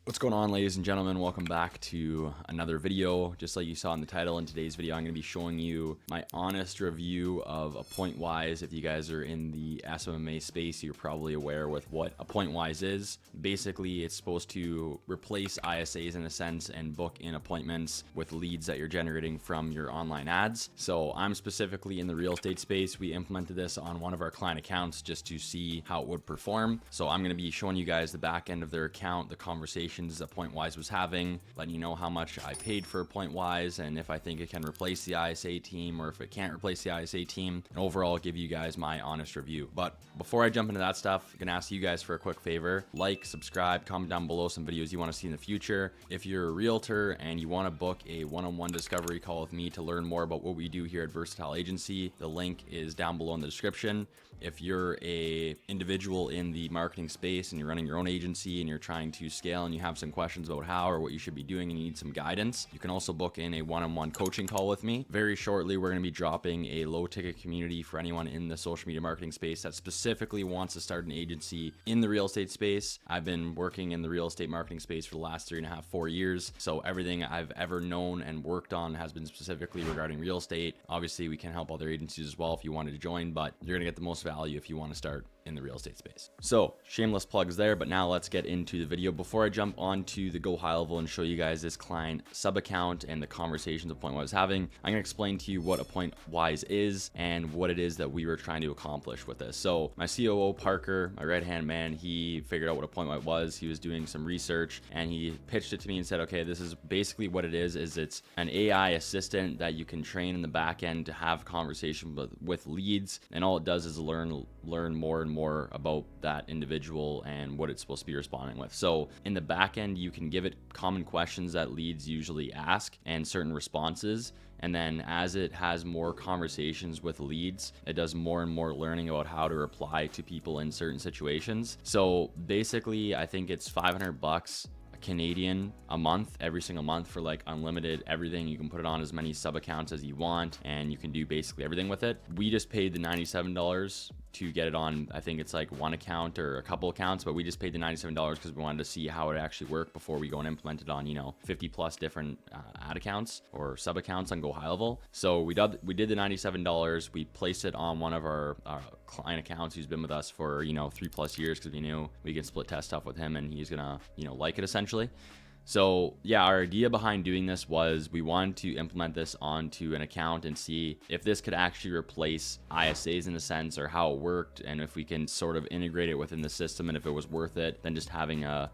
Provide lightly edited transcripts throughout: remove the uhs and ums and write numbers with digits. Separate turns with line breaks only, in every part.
What's going on, ladies and gentlemen? Welcome back to another video. Just like you saw in the title, in today's video I'm going to be showing you my honest review of a Pointwise. If you guys are in the SMMA space, you're probably aware with what a Pointwise is. Basically, it's supposed to replace ISAs in a sense and book in appointments with leads that you're generating from your online ads. So I'm specifically in the real estate space. We implemented this on one of our client accounts just to see how it would perform. So I'm going to be showing you guys the back end of their account, the conversation that Pointwise was having, letting you know how much I paid for Pointwise and if I think it can replace the ISA team or if it can't replace the ISA team, and overall give you guys my honest review. But before I jump into that stuff, I'm gonna ask you guys for a quick favor: like, subscribe, comment down below some videos you want to see in the future. If you're a realtor and you want to book a one-on-one discovery call with me to learn more about what we do here at Versatile Agency, the link is down below in the description. If you're a individual in the marketing space and you're running your own agency and you're trying to scale and you have some questions about how or what you should be doing and you need some guidance, you can also book in a one-on-one coaching call with me. Very shortly, we're going to be dropping a low-ticket community for anyone in the social media marketing space that specifically wants to start an agency in the real estate space. I've been working in the real estate marketing space for the last 3.5, 4 years. So everything I've ever known and worked on has been specifically regarding real estate. Obviously, we can help other agencies as well if you wanted to join, but you're going to get the most value if you want to start in the real estate space. So shameless plugs there, but now let's get into the video. Before I jump onto the go high level and show you guys this client sub account and the conversations a Pointwise was having, I'm going to explain to you what a Pointwise is and what it is that we were trying to accomplish with this. So my COO Parker, my right hand man, he figured out what a Pointwise was. He was doing some research and he pitched it to me and said, okay, this is basically what it is it's an AI assistant that you can train in the back end to have conversation with leads, and all it does is learn more and more about that individual and what it's supposed to be responding with. So in the back end, you can give it common questions that leads usually ask and certain responses. And then as it has more conversations with leads, it does more and more learning about how to reply to people in certain situations. So basically, I think it's $500 Canadian a month, every single month, for like unlimited everything. You can put it on as many sub accounts as you want and you can do basically everything with it. We just paid the $97 to get it on, I think it's like one account or a couple accounts, but we just paid the $97 because we wanted to see how it actually worked before we go and implement it on 50 plus different ad accounts or sub accounts on Go High Level. So we did the $97. We placed it on one of our client accounts who's been with us for 3+ years, because we knew we could split test stuff with him and he's gonna like it essentially. So yeah, our idea behind doing this was we wanted to implement this onto an account and see if this could actually replace ISAs in a sense, or how it worked, and if we can sort of integrate it within the system, and if it was worth it than just having a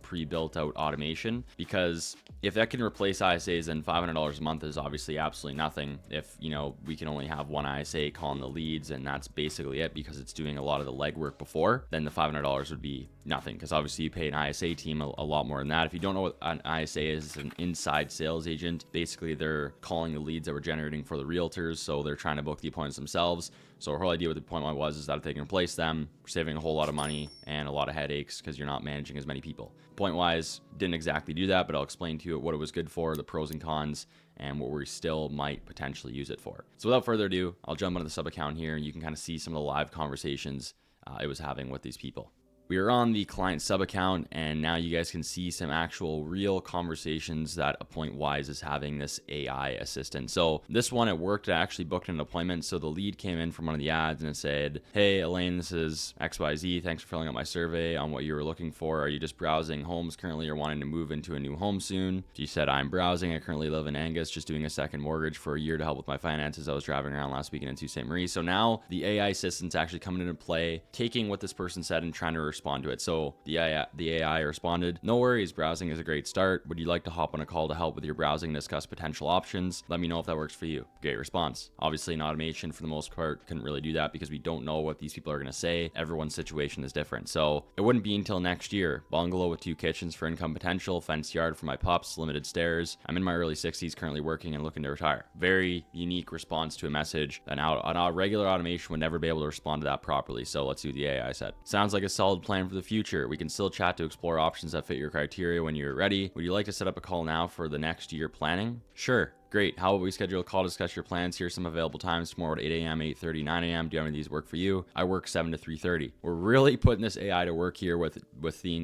pre-built out automation. Because if that can replace ISAs, then $500 a month is obviously absolutely nothing. If we can only have one ISA calling the leads and that's basically it, because it's doing a lot of the legwork before, then the $500 would be nothing, because obviously you pay an ISA team a lot more than that. If you don't know what an ISA is, it's an inside sales agent. Basically, they're calling the leads that we're generating for the realtors, so they're trying to book the appointments themselves. So our whole idea with the Pointwise was is that if they can replace them, we're saving a whole lot of money and a lot of headaches because you're not managing as many people. Pointwise didn't exactly do that, but I'll explain to you what it was good for, the pros and cons, and what we still might potentially use it for. So without further ado, I'll jump into the sub account here and you can kind of see some of the live conversations it was having with these people. We are on the client sub account, and now you guys can see some actual real conversations that a Pointwise is having, this AI assistant. So this one, it worked. I actually booked an appointment. So the lead came in from one of the ads and it said, "Hey Elaine, this is XYZ. Thanks for filling out my survey on what you were looking for. Are you just browsing homes currently or wanting to move into a new home soon?" She said, "I'm browsing. I currently live in Angus, just doing a second mortgage for a year to help with my finances. I was driving around last weekend in Sault Ste. Marie." So now the AI assistant's actually coming into play, taking what this person said and trying to respond to it. So the AI responded, "No worries, browsing is a great start. Would you like to hop on a call to help with your browsing and discuss potential options? Let me know if that works for you." Great response. Obviously an automation for the most part couldn't really do that because we don't know what these people are going to say. Everyone's situation is different. So it wouldn't be until next year. Bungalow with 2 kitchens for income potential, fenced yard for my pups, limited stairs. I'm in my early 60s, currently working and looking to retire. Very unique response to a message that a regular automation would never be able to respond to that properly. So let's see what the AI said. "Sounds like a solid plan for the future. We can still chat to explore options that fit your criteria when you're ready. Would you like to set up a call now for the next year planning?" "Sure. Great. How about we schedule a call to discuss your plans? Here's some available times tomorrow at 8 a.m., 8:30, 9 a.m. Do any of these work for you? I work 7 to 3:30. We're really putting this AI to work here with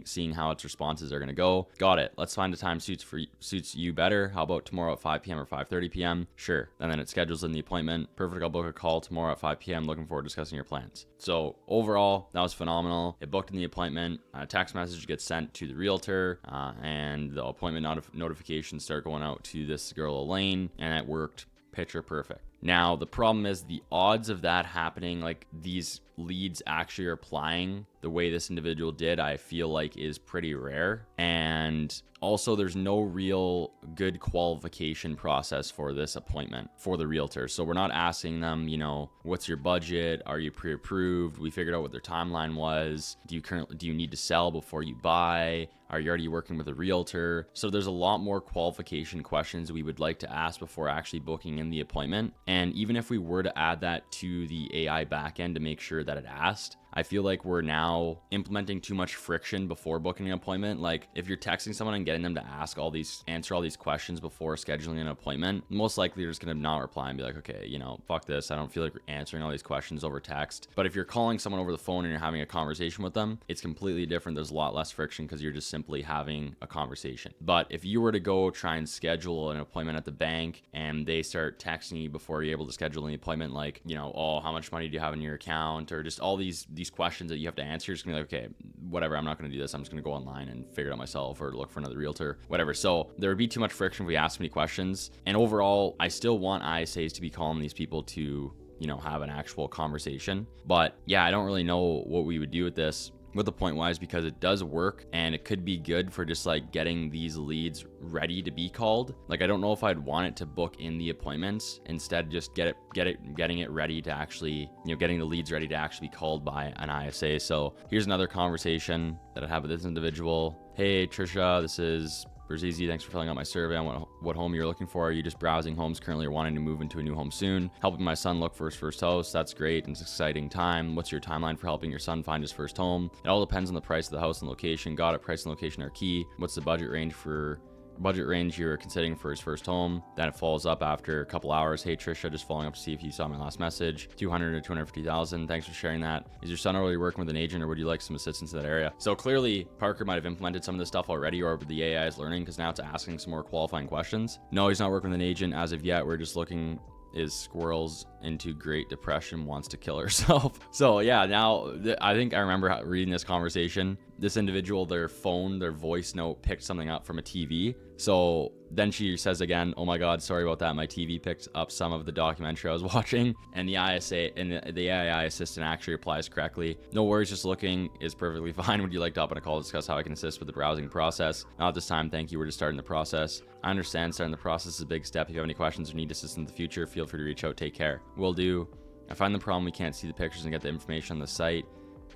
seeing how its responses are going to go. Got it. Let's find a time suits you better. How about tomorrow at 5 p.m. or 5:30 p.m.? Sure. And then it schedules in the appointment. Perfect. I'll book a call tomorrow at 5 p.m. Looking forward to discussing your plans. So overall, that was phenomenal. It booked in the appointment. A text message gets sent to the realtor, and the appointment notifications start going out to this girl Elaine, and it worked picture perfect. Now, the problem is the odds of that happening, like these leads actually are applying the way this individual did, I feel like is pretty rare. And also there's no real good qualification process for this appointment for the realtor. So we're not asking them, what's your budget? Are you pre-approved? We figured out what their timeline was. Do you need to sell before you buy? Are you already working with a realtor? So there's a lot more qualification questions we would like to ask before actually booking in the appointment. And even if we were to add that to the AI backend to make sure that it asked, I feel like we're now implementing too much friction before booking an appointment. Like if you're texting someone and getting them to answer all these questions before scheduling an appointment, most likely they're just going to not reply and be like, okay, fuck this. I don't feel like answering all these questions over text. But if you're calling someone over the phone and you're having a conversation with them, it's completely different. There's a lot less friction because you're just simply having a conversation. But if you were to go try and schedule an appointment at the bank and they start texting you before you're able to schedule an appointment, like, oh, how much money do you have in your account? Or just all these questions that you have to answer, you're just gonna be like, okay, whatever, I'm not gonna do this. I'm just gonna go online and figure it out myself or look for another realtor, whatever. So there would be too much friction if we ask many questions. And overall, I still want ISAs to be calling these people to, have an actual conversation. But yeah, I don't really know what we would do with this with the Pointwise, because it does work and it could be good for just like getting these leads ready to be called. Like I don't know if I'd want it to book in the appointments, instead just getting it ready to actually, getting the leads ready to actually be called by an ISA. So here's another conversation that I have with this individual. Hey Trisha, this is Easy. Thanks for filling out my survey on what home you're looking for. Are you just browsing homes currently or wanting to move into a new home soon? Helping my son look for his first house. That's great. It's an exciting time. What's your timeline for helping your son find his first home? It all depends on the price of the house and location. Got it. Price and location are key. What's the budget range you're considering for his first home? Then it follows up after a couple hours. Hey Trisha, just following up to see if you saw my last message. 200 to 250,000. Thanks for sharing that. Is your son already working with an agent, or would you like some assistance in that area? So clearly Parker might have implemented some of this stuff already, or the AI is learning because now it's asking some more qualifying questions. No, he's not working with an agent as of yet. We're just looking. Is squirrels into Great Depression, wants to kill herself. So yeah, now I think I remember reading this conversation. This individual, their voice note picked something up from a TV. So then she says again, oh my God, sorry about that. My TV picked up some of the documentary I was watching. And the ISA and the AI assistant actually replies correctly. No worries, just looking is perfectly fine. Would you like to hop on a call to discuss how I can assist with the browsing process? Not at this time, thank you. We're just starting the process. I understand starting the process is a big step. If you have any questions or need assistance in the future, feel free to reach out. Take care. Will do. I find the problem we can't see the pictures and get the information on the site.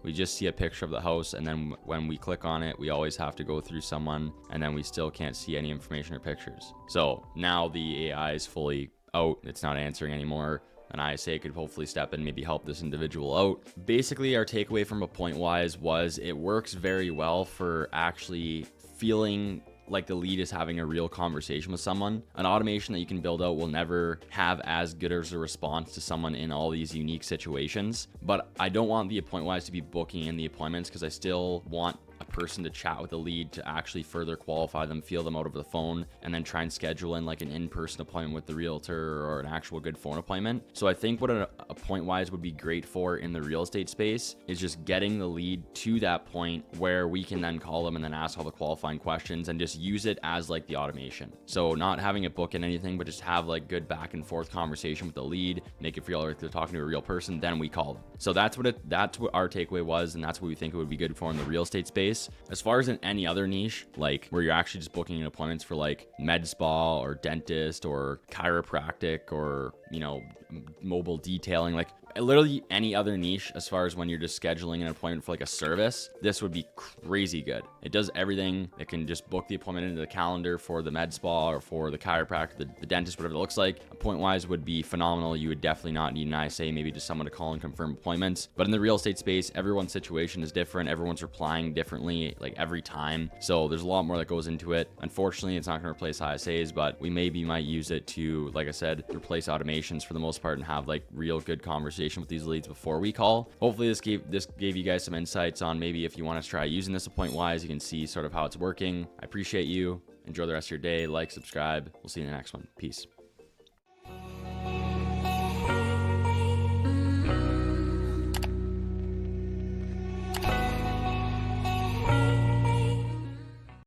We just see a picture of the house, and then when we click on it, we always have to go through someone, and then we still can't see any information or pictures. So now the AI is fully out. It's not answering anymore. An ISA could hopefully step in, maybe help this individual out. Basically, our takeaway from a Pointwise was it works very well for actually feeling like the lead is having a real conversation with someone. An automation that you can build out will never have as good as a response to someone in all these unique situations. But I don't want the Pointwise to be booking in the appointments, because I still want a person to chat with the lead to actually further qualify them, feel them out over the phone, and then try and schedule in like an in-person appointment with the realtor or an actual good phone appointment. So I think what a Pointwise would be great for in the real estate space is just getting the lead to that point where we can then call them and then ask all the qualifying questions and just use it as like the automation. So not having it book in anything, but just have like good back and forth conversation with the lead, make it feel like they're talking to a real person, then we call them. So that's what our takeaway was, and that's what we think it would be good for in the real estate space. As far as in any other niche, like where you're actually just booking in appointments for like med spa or dentist or chiropractic or, mobile detailing, like literally any other niche as far as when you're just scheduling an appointment for like a service, this would be crazy good. It does everything. It can just book the appointment into the calendar for the med spa or for the chiropractor, the dentist, whatever it looks like. Pointwise would be phenomenal. You would definitely not need an ISA, maybe just someone to call and confirm appointments. But in the real estate space, everyone's situation is different. Everyone's replying differently, like every time. So there's a lot more that goes into it. Unfortunately, it's not going to replace ISAs, but we might use it to, like I said, replace automations for the most part and have like real good conversation with these leads before we call. Hopefully this gave you guys some insights on maybe if you want to try using this at Pointwise, you can see sort of how it's working. I appreciate you. Enjoy the rest of your day. Like, subscribe. We'll see you in the next one. Peace.